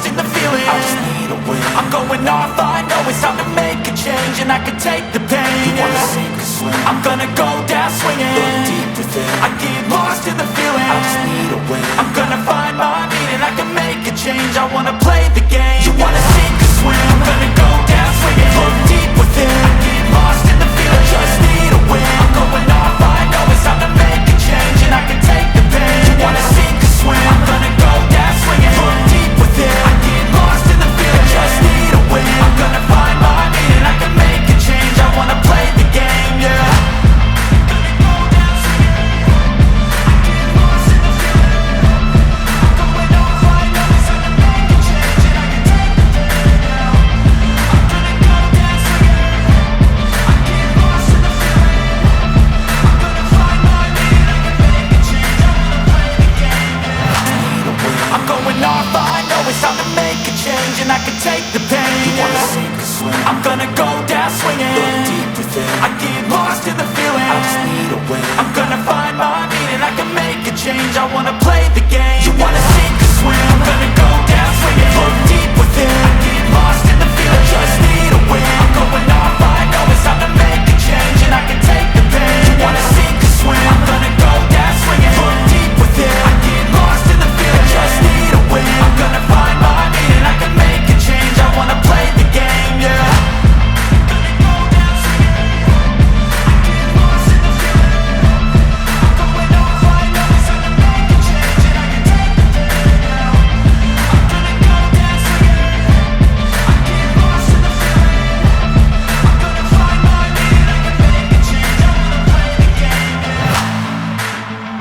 in the feeling. I just need a win. I'm going off, I know it's time to make a change, and I can take the pain. You wanna sink or swim? I'm gonna go down swinging. Look deep within. I get lost in the feeling. I just need a win. I'm gonna find my meaning. I can make a change. I wanna play the game. You wanna sink or swim? I'm gonna go down swinging. Look deep within. I get lost in the feeling. Just need a win. I'm going off, I know it's time to make a change, and I can take the pain. You wanna sink or swim? I'm gonna go down swinging. Look deep within. I get lost in the feeling. Just need a win. I'm gonna find my meaning. I can make a change. I wanna play the game, yeah. And I can take the pain. You wanna sink or swim? I'm gonna go down swinging. Look deep within. I get lost in the feeling. I just need a win. I'm gonna find my meaning. I can make a change. I wanna play